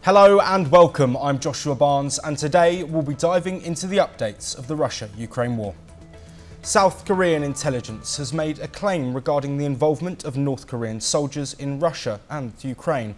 Hello and welcome, I'm Joshua Barnes, and today we'll be diving into the updates of the Russia-Ukraine war. South Korean intelligence has made a claim regarding the involvement of North Korean soldiers in Russia and Ukraine.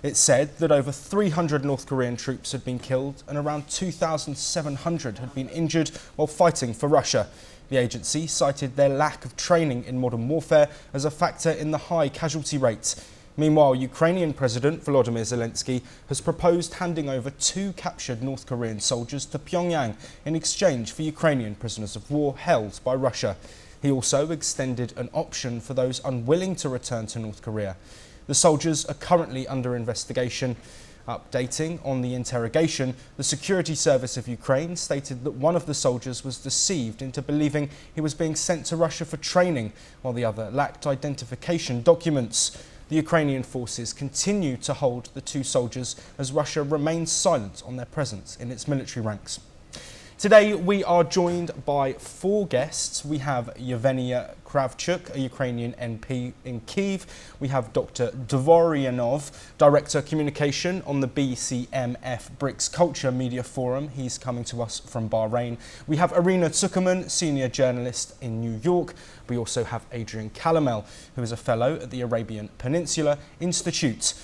It said that over 300 North Korean troops had been killed and around 2,700 had been injured while fighting for Russia. The agency cited their lack of training in modern warfare as a factor in the high casualty rates. Meanwhile, Ukrainian President Volodymyr Zelensky has proposed handing over 2 captured North Korean soldiers to Pyongyang in exchange for Ukrainian prisoners of war held by Russia. He also extended an option for those unwilling to return to North Korea. The soldiers are currently under investigation. Updating on the interrogation, the Security Service of Ukraine stated that one of the soldiers was deceived into believing he was being sent to Russia for training, while the other lacked identification documents. The Ukrainian forces continue to hold the 2 soldiers as Russia remains silent on their presence in its military ranks. Today we are joined by 4 guests. We have Yevgenia Kravchuk, a Ukrainian MP in Kyiv. We have Dr. Dvoryanov, Director Communication on the BCMF BRICS Culture Media Forum. He's coming to us from Bahrain. We have Irina Tsukerman, Senior Journalist in New York. We also have Adrian Calamel, who is a Fellow at the Arabian Peninsula Institute.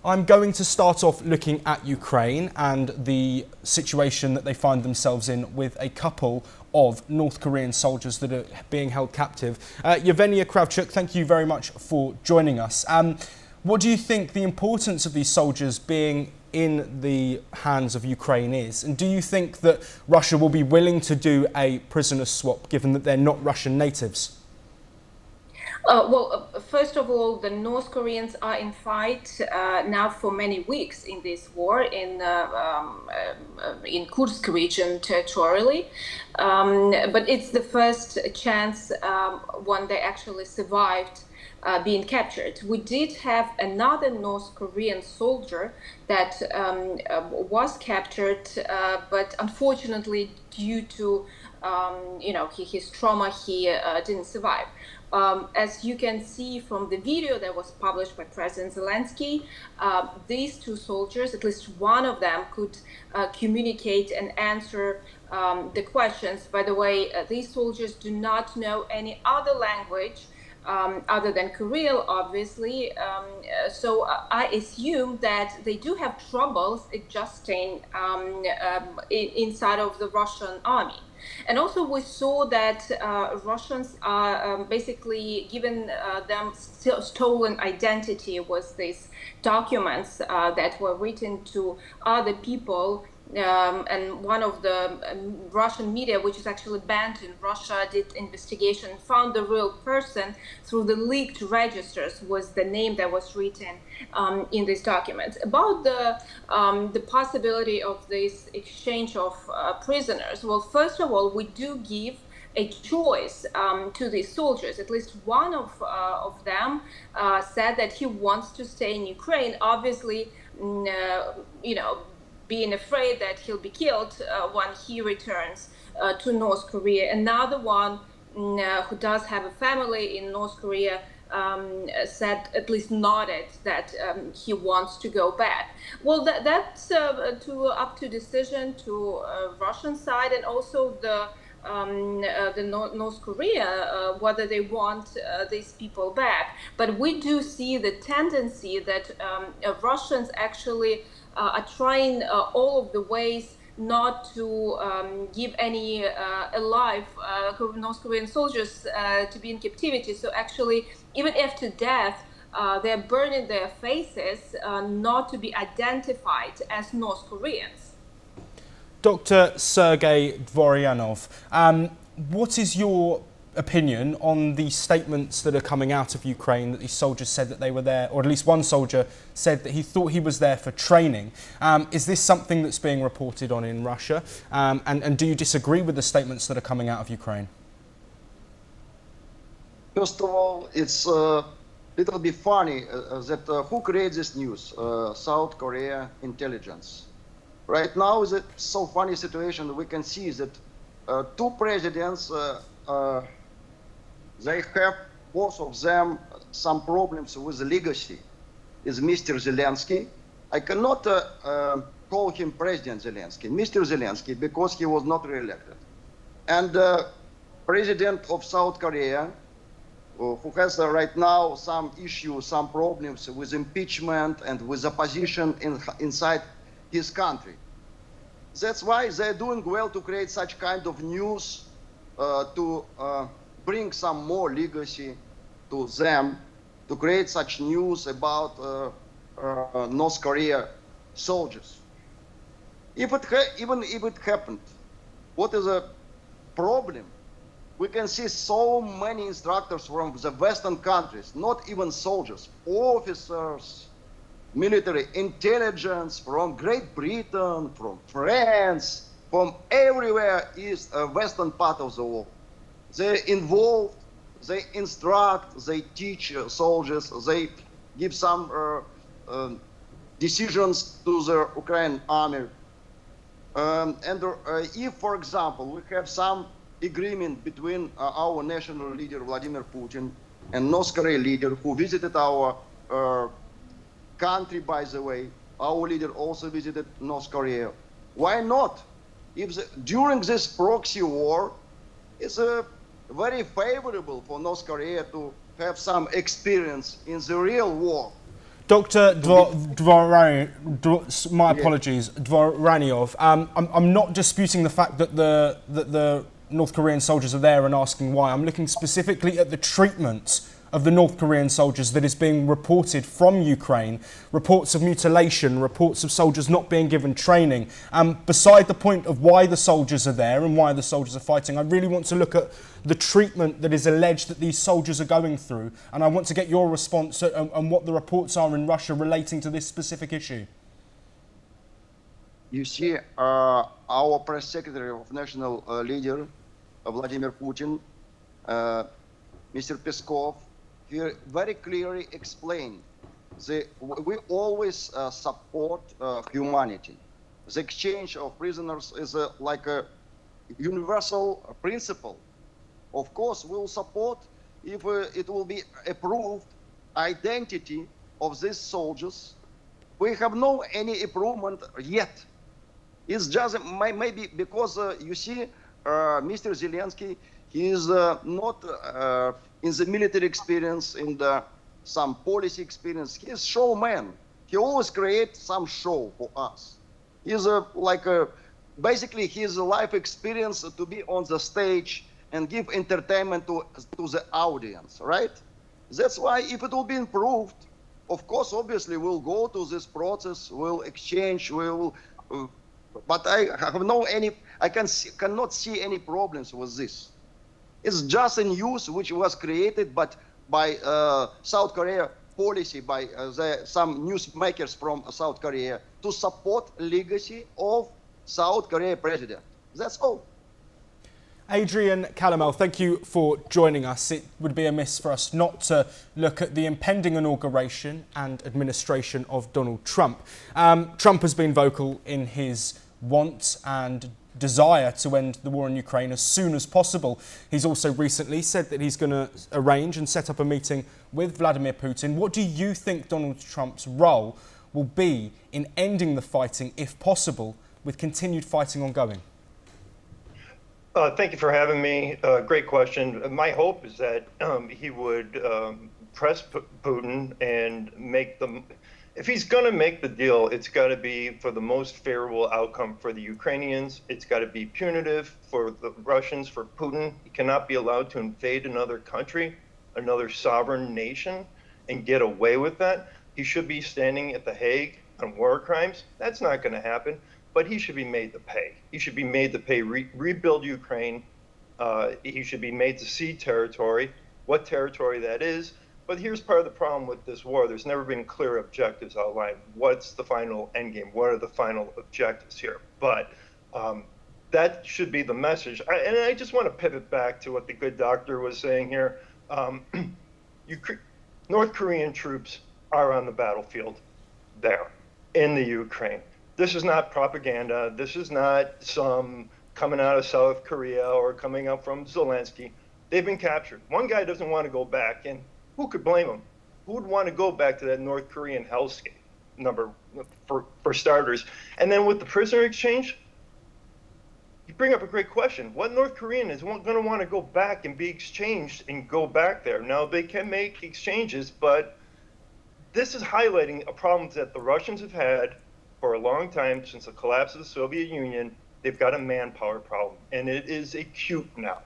I'm going to start off looking at Ukraine and the situation that they find themselves in with a couple of North Korean soldiers that are being held captive. Yevgenia Kravchuk, thank you very much for joining us. What do you think the importance of these soldiers being in the hands of Ukraine is? And do you think that Russia will be willing to do a prisoner swap given that they're not Russian natives? First of all, the North Koreans are in fight now for many weeks in this war in Kursk region territorially, but it's the first chance when they actually survived being captured. We did have another North Korean soldier that was captured, but unfortunately, due to his trauma, he didn't survive. As you can see from the video that was published by President Zelensky, these 2 soldiers, at least one of them, could communicate and answer the questions. By the way, these soldiers do not know any other language other than Korean, obviously. So I assume that they do have troubles adjusting inside of the Russian army. And also we saw that Russians are basically given them stolen identity was these documents that were written to other people. And one of the Russian media, which is actually banned in Russia, did investigation, found the real person through the leaked registers was the name that was written in these documents. About the possibility of this exchange of prisoners, well, first of all, we do give a choice to these soldiers. At least one of them said that he wants to stay in Ukraine. Obviously, being afraid that he'll be killed when he returns to North Korea. Another one who does have a family in North Korea said, at least nodded, that he wants to go back. Well, that's up to decision to Russian side and also the North Korea, whether they want these people back. But we do see the tendency that Russians actually are trying all of the ways not to give any alive North Korean soldiers to be in captivity. So actually, even after death, they're burning their faces not to be identified as North Koreans. Dr. Sergei Dvoryanov, what is your opinion on the statements that are coming out of Ukraine that these soldiers said that they were there, or at least one soldier said that he thought he was there for training? Is this something that's being reported on in Russia? And do you disagree with the statements that are coming out of Ukraine? First of all, it's a little bit funny that who creates this news? South Korea intelligence. Right now is a so funny situation that we can see that 2 presidents they have, both of them, some problems with the legacy. Is Mr. Zelensky I cannot call him President Zelensky, Mr. Zelensky, because he was not re-elected. And President of South Korea, who has right now some issues, some problems with impeachment and with opposition inside his country. That's why they're doing well to create such kind of news to bring some more legacy to them, to create such news about North Korea soldiers. Even if it happened, what is a problem? We can see so many instructors from the Western countries, not even soldiers, officers, military intelligence from Great Britain, from France, from everywhere is a Western part of the world. They're involved, they instruct, they teach soldiers, they give some decisions to the Ukrainian army. If, for example, we have some agreement between our national leader Vladimir Putin and North Korea leader who visited our country, by the way, our leader also visited North Korea. Why not? If during this proxy war, it's very favorable for North Korea to have some experience in the real war. Dr. My apologies, Dvoranyov. I'm not disputing the fact that the North Korean soldiers are there and asking why. I'm looking specifically at the treatment of the North Korean soldiers that is being reported from Ukraine, reports of mutilation, reports of soldiers not being given training. Beside the point of why the soldiers are there and why the soldiers are fighting, I really want to look at the treatment that is alleged that these soldiers are going through, and I want to get your response on what the reports are in Russia relating to this specific issue. You see, our press secretary of national leader, Vladimir Putin, Mr. Peskov, he very clearly explained we always support humanity. The exchange of prisoners is like a universal principle. Of course, we will support if it will be approved identity of these soldiers. We have no any improvement yet. It's just maybe because you see, Mr. Zelensky, he is not in the military experience, in some policy experience. He's showman. He always creates some show for us. He's basically his life experience to be on the stage and give entertainment to the audience, right? That's why if it will be improved, of course, obviously we'll go to this process, we'll exchange, but I have cannot see any problems with this. It's just a news which was created by South Korea policy, by some newsmakers from South Korea to support legacy of South Korea president. That's all. Adrian Kalamel, thank you for joining us. It would be amiss for us not to look at the impending inauguration and administration of Donald Trump. Trump has been vocal in his want and desire to end the war in Ukraine as soon as possible. He's also recently said that he's going to arrange and set up a meeting with Vladimir Putin. What do you think Donald Trump's role will be in ending the fighting, if possible, with continued fighting ongoing? Thank you for having me. Great question. My hope is that he would press Putin and make them. If he's going to make the deal, it's got to be for the most favorable outcome for the Ukrainians. It's got to be punitive for the Russians, for Putin. He cannot be allowed to invade another country, another sovereign nation, and get away with that. He should be standing at The Hague on war crimes. That's not going to happen. But he should be made to pay. He should be made to pay, rebuild Ukraine. He should be made to cede territory, what territory that is. But here's part of the problem with this war. There's never been clear objectives outlined. What's the final endgame? What are the final objectives here? But that should be the message. And I just want to pivot back to what the good doctor was saying here. North Korean troops are on the battlefield there in the Ukraine. This is not propaganda. This is not some coming out of South Korea or coming up from Zelensky. They've been captured. One guy doesn't want to go back, and who could blame him? Who would want to go back to that North Korean hellscape? number for starters. And then with the prisoner exchange, you bring up a great question. What North Korean is going to want to go back and be exchanged and go back there? Now, they can make exchanges, but this is highlighting a problem that the Russians have had for a long time since the collapse of the Soviet Union. They've got a manpower problem, and it is acute now.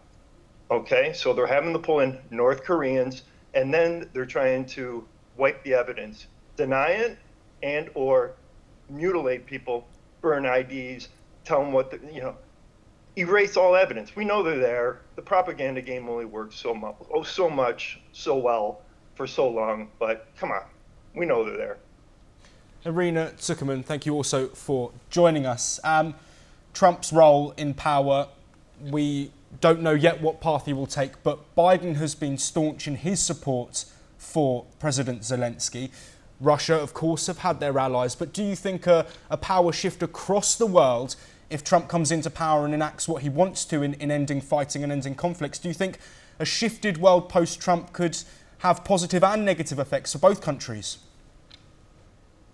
Okay, so they're having to pull in North Koreans, and then they're trying to wipe the evidence, deny it, and or mutilate people, burn IDs, tell them what erase all evidence. We know they're there. The propaganda game only works so much, so well, for so long. But come on, we know they're there. Irina Zuckerman, thank you also for joining us. Trump's role in power, we don't know yet what path he will take, but Biden has been staunch in his support for President Zelensky. Russia, of course, have had their allies, but do you think a power shift across the world, if Trump comes into power and enacts what he wants to in ending fighting and ending conflicts, do you think a shifted world post-Trump could have positive and negative effects for both countries?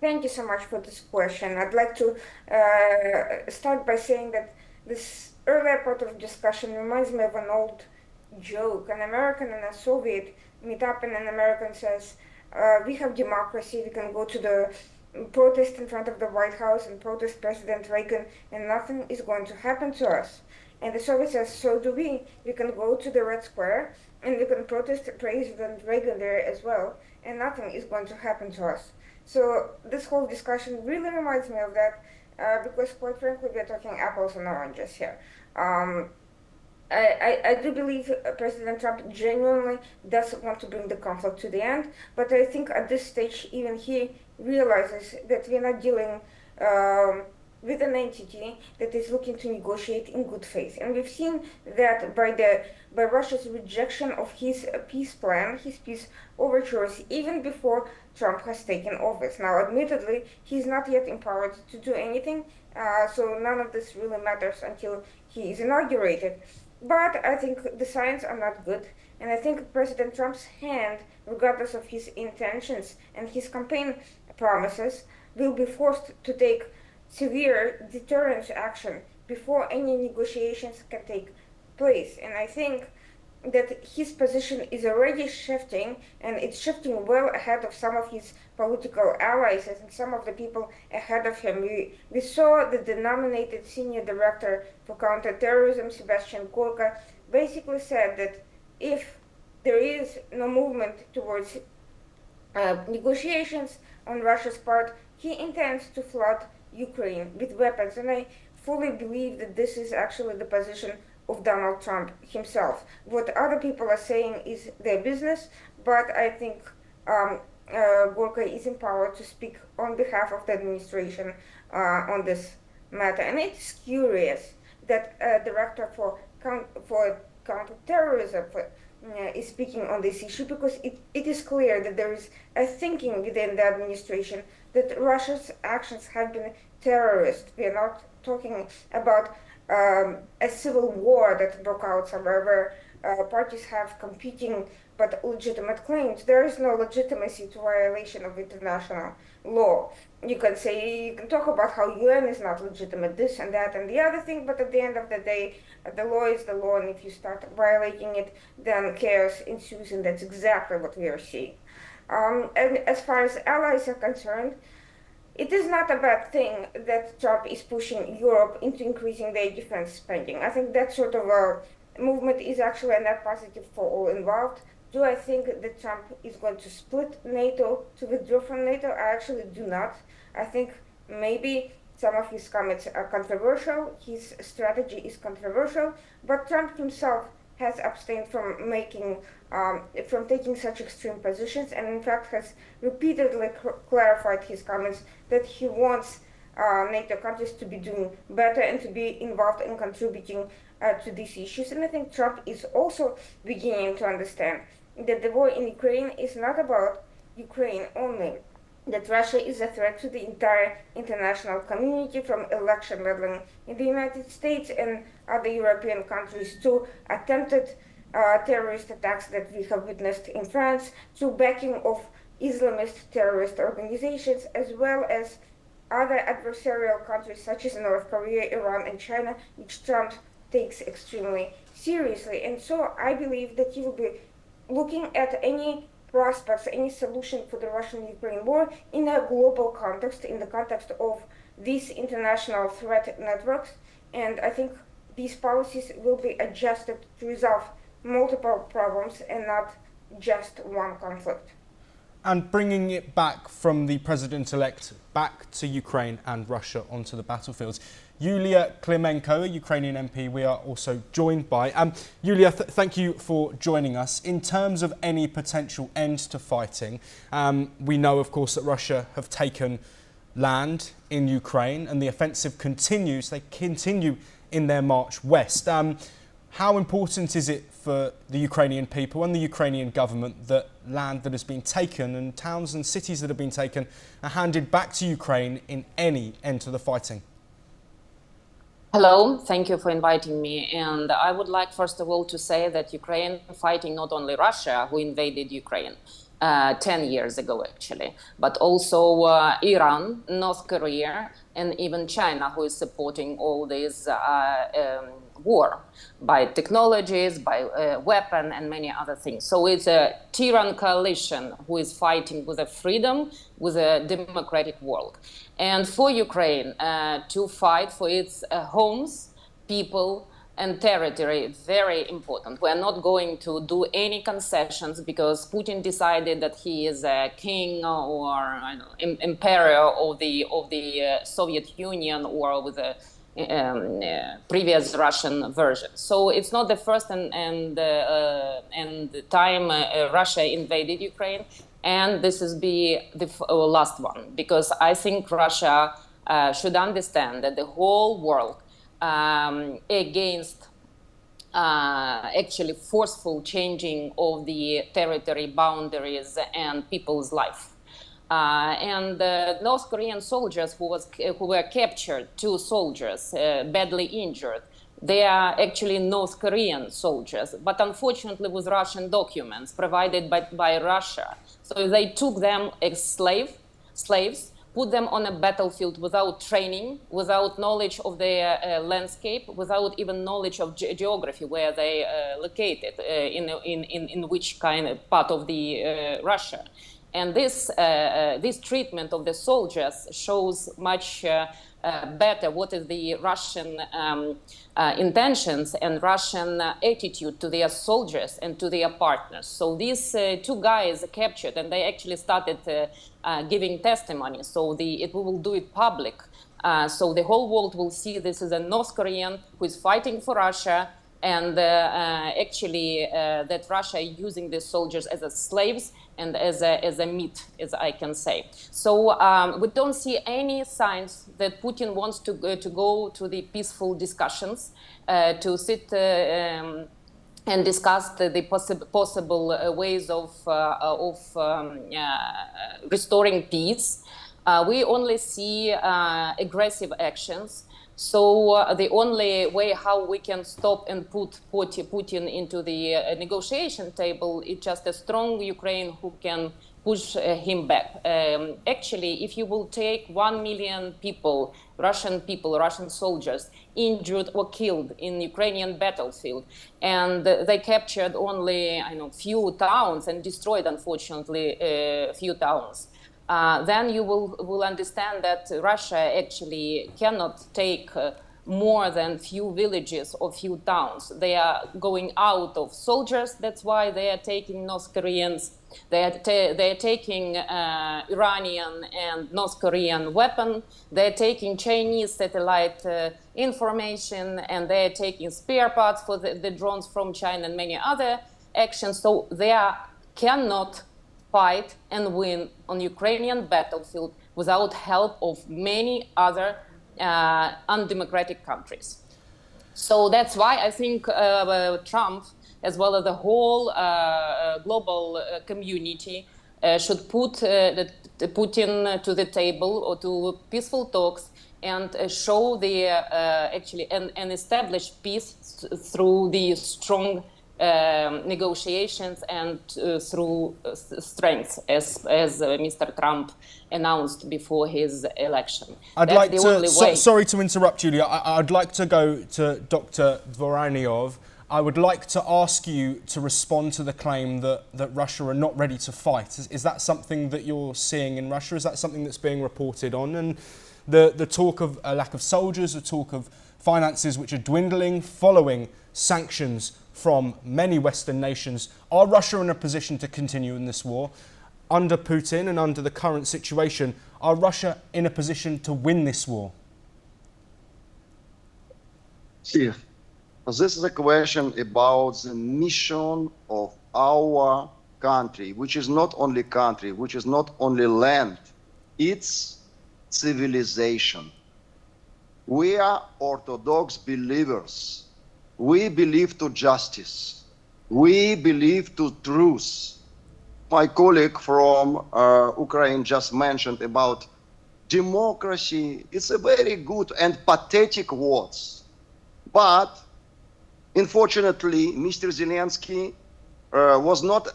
Thank you so much for this question. I'd like to start by saying that this earlier part of the discussion reminds me of an old joke. An American and a Soviet meet up, and an American says, we have democracy, we can go to the protest in front of the White House and protest President Reagan, and nothing is going to happen to us. And the Soviet says, so do we. We can go to the Red Square and we can protest President Reagan there as well, and nothing is going to happen to us. So this whole discussion really reminds me of that, because quite frankly, we're talking apples and oranges here. I do believe President Trump genuinely does want to bring the conflict to the end, but I think at this stage even he realizes that we're not dealing with an entity that is looking to negotiate in good faith. And we've seen that by Russia's rejection of his peace plan, his peace overtures, even before Trump has taken office. Now, admittedly, he's not yet empowered to do anything, so none of this really matters until he is inaugurated. But I think the signs are not good, and I think President Trump's hand, regardless of his intentions and his campaign promises, will be forced to take severe deterrence action before any negotiations can take place. And I think that his position is already shifting, and it's shifting well ahead of some of his political allies and some of the people ahead of him. We saw that the nominated senior director for counterterrorism, Sebastian Gorka, basically said that if there is no movement towards negotiations on Russia's part, he intends to flood Ukraine with weapons. And I fully believe that this is actually the position of Donald Trump himself. What other people are saying is their business, but I think Gorka is empowered to speak on behalf of the administration on this matter. And it's curious that director for counterterrorism is speaking on this issue, because it is clear that there is a thinking within the administration that Russia's actions have been terrorist. We are not talking about a civil war that broke out somewhere where parties have competing but legitimate claims. There is no legitimacy to violation of international law. You can talk about how UN is not legitimate, this and that and the other thing, but at the end of the day, the law is the law, and if you start violating it, then chaos ensues, and that's exactly what we are seeing. And as far as allies are concerned, it is not a bad thing that Trump is pushing Europe into increasing their defense spending. I think that sort of a movement is actually a net positive for all involved. Do I think that Trump is going to split NATO, to withdraw from NATO? I actually do not. I think maybe some of his comments are controversial, his strategy is controversial, but Trump himself has abstained from taking such extreme positions, and in fact has repeatedly clarified his comments that he wants NATO countries to be doing better and to be involved in contributing to these issues. And I think Trump is also beginning to understand that the war in Ukraine is not about Ukraine only, that Russia is a threat to the entire international community, from election meddling in the United States and other European countries to attempted terrorist attacks that we have witnessed in France, to backing of Islamist terrorist organizations, as well as other adversarial countries such as North Korea, Iran, and China, which Trump takes extremely seriously. And so I believe that he will be looking at any prospects, any solution for the Russian-Ukraine war in a global context, in the context of these international threat networks. And I think these policies will be adjusted to resolve multiple problems and not just one conflict. And bringing it back from the president-elect back to Ukraine and Russia onto the battlefields. Yulia Klimenko, a Ukrainian MP, we are also joined by. Yulia, thank you for joining us. In terms of any potential end to fighting, we know, of course, that Russia have taken land in Ukraine and the offensive continues. They continue in their march west. How important is it for the Ukrainian people and the Ukrainian government that land that has been taken and towns and cities that have been taken are handed back to Ukraine in any end to the fighting? Hello, thank you for inviting me. And I would like, first of all, to say that Ukraine fighting not only Russia, who invaded Ukraine 10 years ago, actually, but also Iran, North Korea, and even China, who is supporting all this war by technologies, by weapon, and many other things. So it's a Tyrann coalition who is fighting with a freedom, with a democratic world. And for Ukraine to fight for its homes, people, and territory, very important. We're not going to do any concessions because Putin decided that he is a king or I don't know, emperor of the Soviet Union or with the previous Russian version. So it's not the first and time Russia invaded Ukraine, and this is the last one, because I think Russia should understand that the whole world against actually forceful changing of the territory boundaries and people's life. And North Korean soldiers who were captured, 2 soldiers badly injured, they are actually North Korean soldiers, but unfortunately with Russian documents provided by Russia. So they took them as slaves, put them on a battlefield without training, without knowledge of the landscape, without even knowledge of geography, where they located, in which kind of part of the Russia. And this treatment of the soldiers shows much better what is the Russian intentions and Russian attitude to their soldiers and to their partners. So these 2 guys captured, and they actually started giving testimony. So we will do it public. So the whole world will see this is a North Korean who is fighting for Russia, and actually that Russia is using these soldiers as slaves and as a meat, as I can say. So we don't see any signs that Putin wants to go to the peaceful discussions, to sit and discuss the possible ways of restoring peace. We only see aggressive actions. So the only way how we can stop and put Putin into the negotiation table is just a strong Ukraine who can push him back. Actually, if you will take 1 million people, Russian soldiers, injured or killed in Ukrainian battlefield, and they captured only few towns and destroyed, unfortunately, few towns. Then you will understand that Russia actually cannot take more than few villages or few towns. They are going out of soldiers. That's why they are taking North Koreans. They are taking Iranian and North Korean weapon. They are taking Chinese satellite information, and they are taking spare parts for the drones from China and many other actions. So they cannot fight and win on Ukrainian battlefield without help of many other undemocratic countries. So that's why I think Trump, as well as the whole global community, should put Putin to the table or to peaceful talks and show the actually and establish peace through the strong negotiations and through strength, as Mr. Trump announced before his election. I'd That's like the to, only way. sorry to interrupt, Julia. I'd like to go to Dr. Dvoranyov. I would like to ask you to respond to the claim that Russia are not ready to fight. Is that something that you're seeing in Russia? Is that something that's being reported on? And the talk of a lack of soldiers, the talk of finances which are dwindling following sanctions from many Western nations. Are Russia in a position to continue in this war? Under Putin and under the current situation, are Russia in a position to win this war? See, this is a question about the mission of our country, which is not only country, which is not only land, it's civilization. We are Orthodox believers. We believe to justice. We believe to truth. My colleague from Ukraine just mentioned about democracy. It's a very good and pathetic words. But unfortunately, Mr. Zelensky was not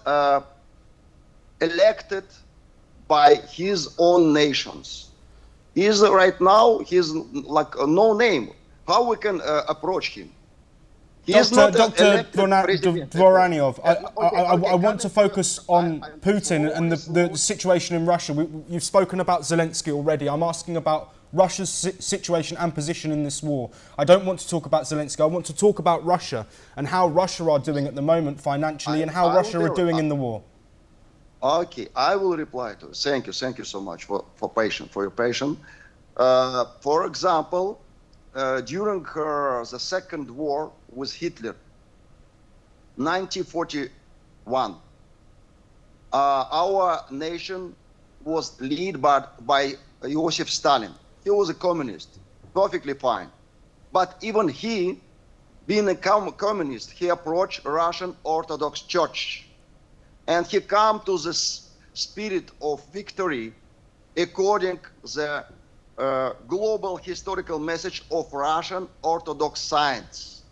elected by his own nations. He's right now, he's like no name. How we can approach him? Dr. Dvoranyov, I want to focus on Putin and the situation in Russia. You've spoken about Zelensky already. I'm asking about Russia's situation and position in this war. I don't want to talk about Zelensky. I want to talk about Russia and how Russia are doing at the moment financially and how Russia are doing in the war. Okay, I will reply to it. Thank you so much for your patience. For example, during the Second War with Hitler, 1941, our nation was led by Joseph Stalin. He was a communist, perfectly fine. But even he, being a communist, he approached Russian Orthodox Church. And he came to the spirit of victory according to the global historical message of Russian Orthodox science.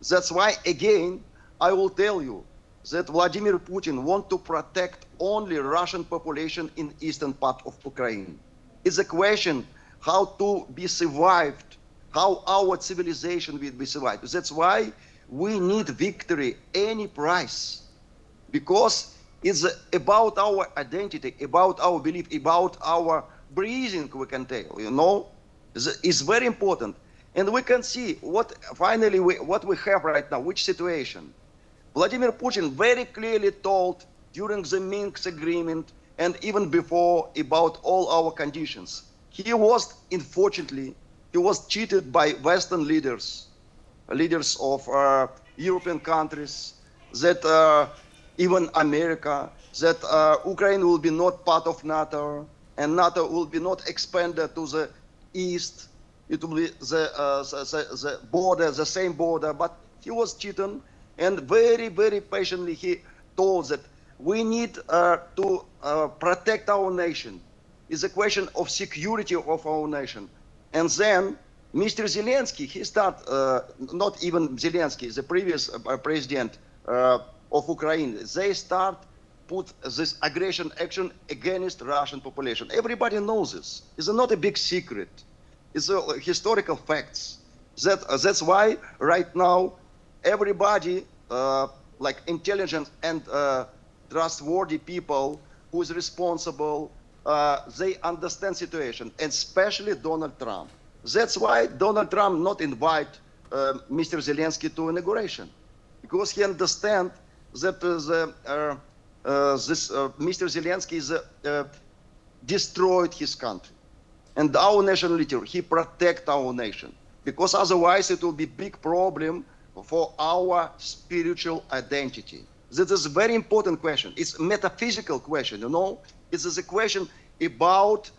That's why, again, I will tell you that Vladimir Putin wants to protect only Russian population in eastern part of Ukraine. It's a question how to be survived, how our civilization will be survived. That's why we need victory any price, because it's about our identity, about our belief, about our breathing, we can tell, you know. It's very important. And we can see what finally what we have right now, which situation. Vladimir Putin very clearly told during the Minsk agreement and even before about all our conditions. He was, unfortunately, he was cheated by Western leaders of European countries, that even America, that Ukraine will be not part of NATO, and NATO will be not expanded to the east. It will be the border, the same border, but he was cheating, and very, very patiently he told that we need to protect our nation. It's a question of security of our nation. And then Mr. Zelensky, he started, not even Zelensky, the previous president of Ukraine, they start put this aggression action against Russian population. Everybody knows this. It's not a big secret. It's historical facts. That's why right now everybody, like intelligent and trustworthy people who is responsible, they understand situation, and especially Donald Trump. That's why Donald Trump not invite Mr. Zelensky to inauguration, because he understands that Mr. Zelensky is destroyed his country, and our national leader, he protect our nation, because otherwise it will be big problem for our spiritual identity. That is a very important question. It's a metaphysical question, you know. It is a question about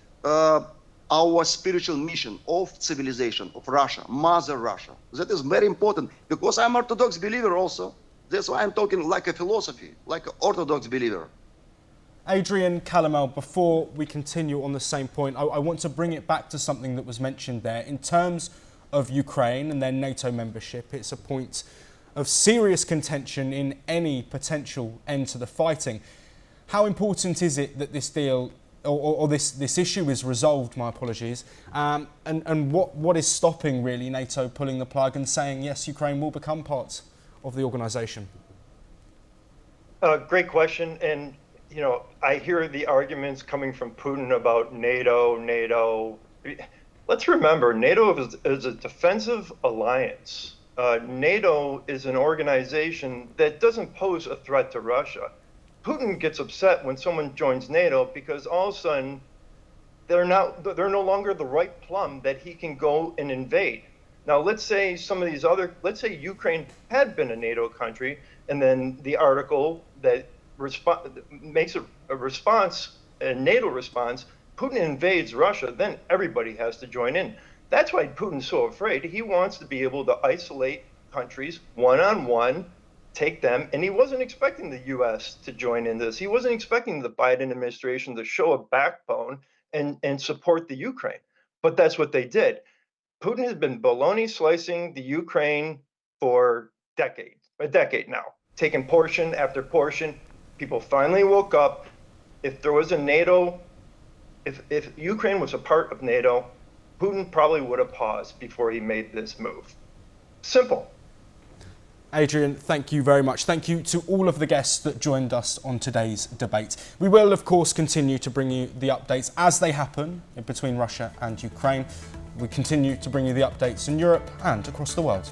our spiritual mission of civilization of Russia, Mother Russia. That is very important, because I'm Orthodox believer also. That's why I'm talking like a philosophy, like an Orthodox believer. Adrian Kalamel, before we continue on the same point, I want to bring it back to something that was mentioned there. In terms of Ukraine and their NATO membership, it's a point of serious contention in any potential end to the fighting. How important is it that this deal or this issue is resolved, my apologies, and what is stopping really NATO pulling the plug and saying, yes, Ukraine will become part of the organisation? Great question. And, you know, I hear the arguments coming from Putin about NATO. Let's remember, NATO is a defensive alliance. NATO is an organization that doesn't pose a threat to Russia. Putin gets upset when someone joins NATO because all of a sudden they're no longer the right plum that he can go and invade. Now, let's say let's say Ukraine had been a NATO country, and then the article that makes a response, a NATO response, Putin invades Russia, then everybody has to join in. That's why Putin's so afraid. He wants to be able to isolate countries one-on-one, take them, and he wasn't expecting the U.S. to join in this. He wasn't expecting the Biden administration to show a backbone and support the Ukraine. But that's what they did. Putin has been baloney slicing the Ukraine for a decade now, taking portion after portion. People finally woke up. If there was a NATO, if Ukraine was a part of NATO, Putin probably would have paused before he made this move. Simple. Adrian, thank you very much. Thank you to all of the guests that joined us on today's debate. We will, of course, continue to bring you the updates as they happen between Russia and Ukraine. We continue to bring you the updates in Europe and across the world.